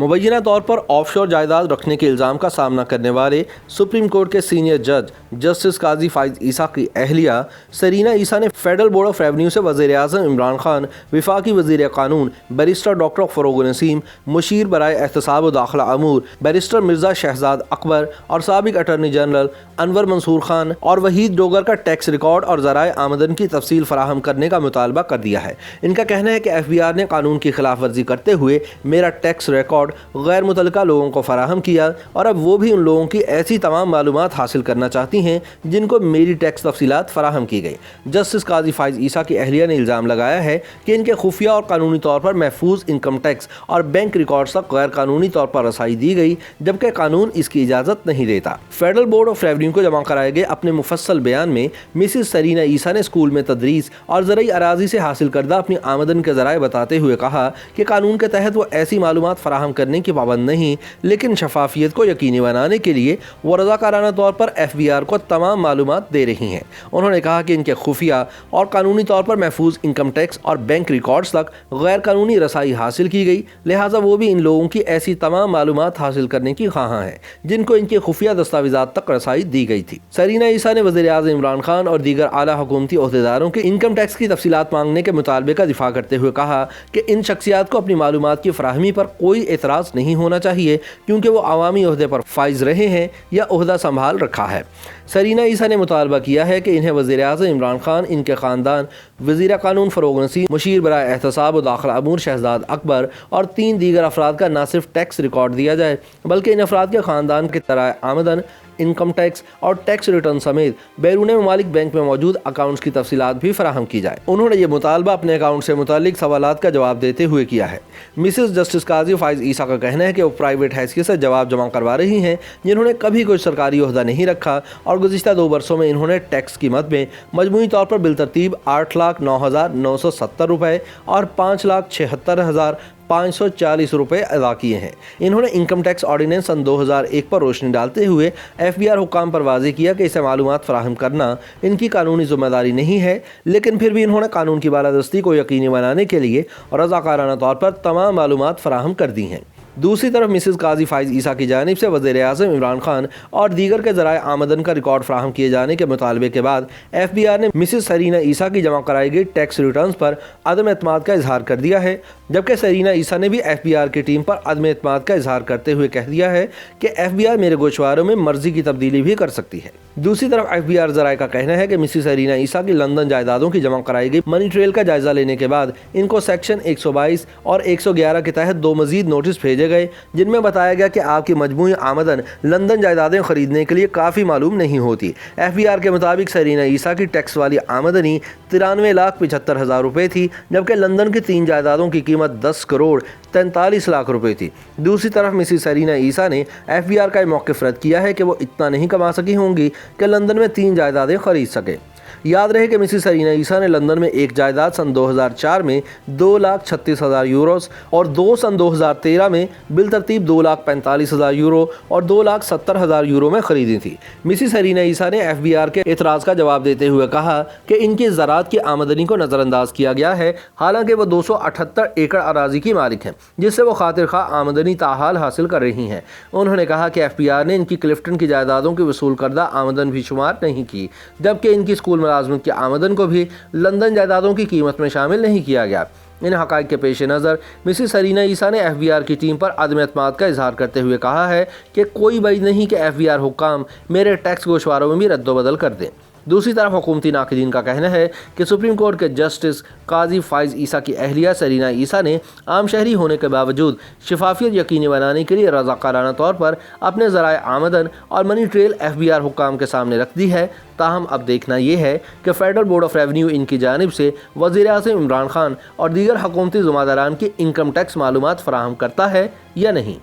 मुबैना तौर पर ऑफशोर जायदाद रखने के इल्ज़ाम का सामना करने वाले सुप्रीम कोर्ट के सीनियर जज जस्टिस काजी फाइज ईसा की अहलिया सरीना ईसा ने फेडरल बोर्ड ऑफ रेवेन्यू से वज़ीर आज़म इमरान खान, वफाकी वज़ीर कानून बैरिस्टर डॉक्टर फ़रोग़ नसीम, मुशीर बराए एहतसाब व दाखिला अमूर बैरिस्टर मिर्ज़ा शहजाद अकबर और साबिक़ अटॉर्नी जनरल अनवर मंसूर खान और वहीद डोगर का टैक्स रिकॉर्ड और ज़राए आमदन की तफसील फराहम करने का मुतालबा कर दिया है। इनका कहना है कि FBI ने कानून की खिलाफ वर्जी करते हुए मेरा टैक्स रिकॉर्ड गैर मुतल्लिका लोगों को फराहम किया और अब वो भी उन लोगों की ऐसी तमाम मालूमात हासिल करना चाहती हैं जिनको मेरी टैक्स तफसीलात फराहम की गई। जस्टिस काजी फाइज ईसा की अहलिया ने इल्ज़ाम लगाया है कि इनके खुफिया और कानूनी तौर पर महफूज इनकम टैक्स और बैंक रिकॉर्ड्स तक गैर कानूनी तौर पर रसाई दी गई, जबकि कानून इसकी इजाज़त नहीं देता। फेडरल बोर्ड ऑफ रेवेन्यू को जमा कराए गए अपने मुफस्सल बयान में मिसिस सरीना ईसा ने स्कूल में तदरीस और ज़रई अराजी से हासिल करदा अपनी आमदन के ज़राए बताते हुए कहा कि कानून के तहत वो ऐसी मालूमात फराहम करने की पाबंद नहीं, लेकिन शफाफियत को यकीनी बनाने के लिए वो रज़ाकाराना तौर पर FBI को तमाम मालूमात दे रही हैं। उन्होंने कहा कि इनके खुफिया और कानूनी तौर पर महफूज इनकम टैक्स और बैंक रिकॉर्ड्स तक गैर कानूनी रसाई हासिल की गई, लिहाजा वो भी इन लोगों की ऐसी तमाम मालूमात हासिल करने की ख्वाहां हैं जिनको इनके खुफिया दस्तावेज़ात तक रसाई दी गई थी। सरीना ईसा ने वज़ीर आज़म इमरान खान और दीगर आला हुकूमती ओहदेदारों के इनकम टैक्स की तफसीलात मांगने के मुतालबे का दिफा करते हुए कहा कि इन शख्सियात को अपनी मालूमात की फराहमी पर कोई एतराज़ नहीं होना चाहिए क्योंकि वो अवामी ओहदे पर फाइज रहे हैं या ओहदा संभाल रखा है। सरीना ईसा ने मुतालबा किया है कि इन्हें वज़ीर आज़म इमरान खान, इनके ख़ानदान, वज़ीर कानून फ़रोग़ नसीम, मुशीर बराए एहतसाब व दाखिला अमूर शहजाद अकबर और 3 दीगर अफराद का न सिर्फ टैक्स रिकॉर्ड दिया जाए बल्कि इन अफराद के ख़ानदान के ज़राए आमदन, इनकम टैक्स और टैक्स रिटर्न समेत बैरून ममालिक बैंक में मौजूद अकाउंट्स की तफसीलात भी फराहम की जाए। उन्होंने ये मुतालबा अपने अकाउंट से मुतालिक सवालात का जवाब देते हुए किया है। मिसेस जस्टिस काजी फाइज ईसा का कहना है कि वो प्राइवेट हैसियत से जवाब जमा करवा रही हैं जिन्होंने कभी कोई सरकारी ओहदा नहीं रखा और गुज़िश्ता 2 बरसों में इन्होंने टैक्स कीमत में मजमूई तौर पर बिलतरतीब 8,09,970 रुपये और 5,76,540 रुपये अदा किए हैं। इन्होंने इनकम टैक्स ऑर्डिनेंस सन 2001 पर रोशनी डालते हुए FBI हुकाम पर वाज़ेह किया कि इसे मालूमात फराहम करना इनकी कानूनी ज़िम्मेदारी नहीं है, लेकिन फिर भी इन्होंने कानून की बालादस्ती को यकीनी बनाने के लिए रज़ाकाराना तौर पर तमाम मालूमात फराहम कर दी हैं। दूसरी तरफ मिसेस काजी फाइज ईसा की जानिब से वज़ीर आज़म इमरान खान और दीगर के ज़राए आमदन का रिकॉर्ड फराहम किए जाने के मुतालबे के बाद FBI ने मिसेस सरीना ईसा की जमा कराई गई टैक्स रिटर्न्स पर अदम एतमाद का इजहार कर दिया है, जबकि सरीना ईसा ने भी FBI की टीम पर अदम एतमाद का इजहार करते हुए कह दिया है कि FBI मेरे गोशवारों में मर्जी की तब्दीली भी कर सकती है। दूसरी तरफ FBI ज़राए का कहना है कि मिसेस सरीना ईसा की लंदन जायदादों की जमा कराई गई मनी ट्रेल का जायजा लेने के बाद इनको सेक्शन 122 और 111 के तहत 2 मजीद नोटिस भेजे गए जिनमें बताया गया कि आपकी मजमूई आमदन लंदन जायदादें खरीदने के लिए काफ़ी मालूम नहीं होती। FBI के मुताबिक सरीना ईसा की टैक्स वाली आमदनी 93,75,000 रुपये थी, जबकि लंदन की 3 जायदादों की कीमत 10 करोड़ 43 लाख रुपये थी। दूसरी तरफ मिसेस सरीना ईसा ने FBI का मौक़िफ़ रद्द किया है कि वो इतना नहीं कमा सकी होंगी कि लंदन में 3 जायदादें खरीद सकें। याद रहे कि मिसेस सरीना ईसा ने लंदन में एक जायदाद सन 2004 में 2,36,000 यूरोस और 2 सन 2013 में बिलतरतीब 2,45,000 यूरो और 2,70,000 यूरो में खरीदी थी। मिसेस सरीना ईसा ने FBI के एतराज़ का जवाब देते हुए कहा कि इनकी ज़राअत की आमदनी को नज़रअंदाज किया गया है, हालांकि वो 278 एकड़ अराजी की मालिक हैं जिससे वो खातिर खा आमदनी ताहाल हासिल कर रही हैं। उन्होंने कहा कि FBI ने इनकी क्लिफ्टन की जायदादों की वसूल करदा आमदन भी शुमार नहीं की, जबकि इनकी स्कूल मुलाजमत की आमदन को भी लंदन जायदादों की कीमत में शामिल नहीं किया गया। इन हक़ाइक़ के पेश नज़र मिसेस सरीना ईसा ने FBI की टीम पर अदम एतमाद का इजहार करते हुए कहा है कि कोई वजह नहीं कि FBI हुक्काम मेरे टैक्स गोशवारों में भी रद्दोबदल कर दें। दूसरी तरफ हुकूमती नाक़दीन का कहना है कि सुप्रीम कोर्ट के जस्टिस काजी फाइज ईसा की अहलिया सरीना ईसा ने आम शहरी होने के बावजूद शफाफियत यकीनी बनाने के लिए रज़ाकाराना तौर पर अपने ज़राए आमदन और मनी ट्रेल FBI हुक्काम के सामने रख दी है। ताहम अब देखना यह है कि फेडरल बोर्ड ऑफ रेवेन्यू इनकी जानिब से वज़ीर आज़म इमरान खान और दीगर हुकूमती ज़िम्मेदारान की इनकम टैक्स मालूमात फराहम करता है या नहीं।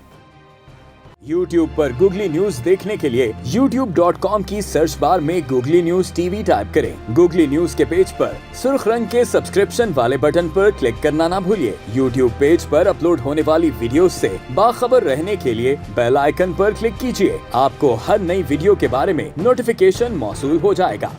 YouTube पर गूगली न्यूज देखने के लिए youtube.com की सर्च बार में गूगली न्यूज TV टाइप करें। गूगली न्यूज के पेज पर सुर्ख रंग के सब्सक्रिप्शन वाले बटन पर क्लिक करना ना भूलिए। YouTube पेज पर अपलोड होने वाली वीडियोस से बाखबर रहने के लिए बेल आइकन पर क्लिक कीजिए। आपको हर नई वीडियो के बारे में नोटिफिकेशन मौसूल हो जाएगा।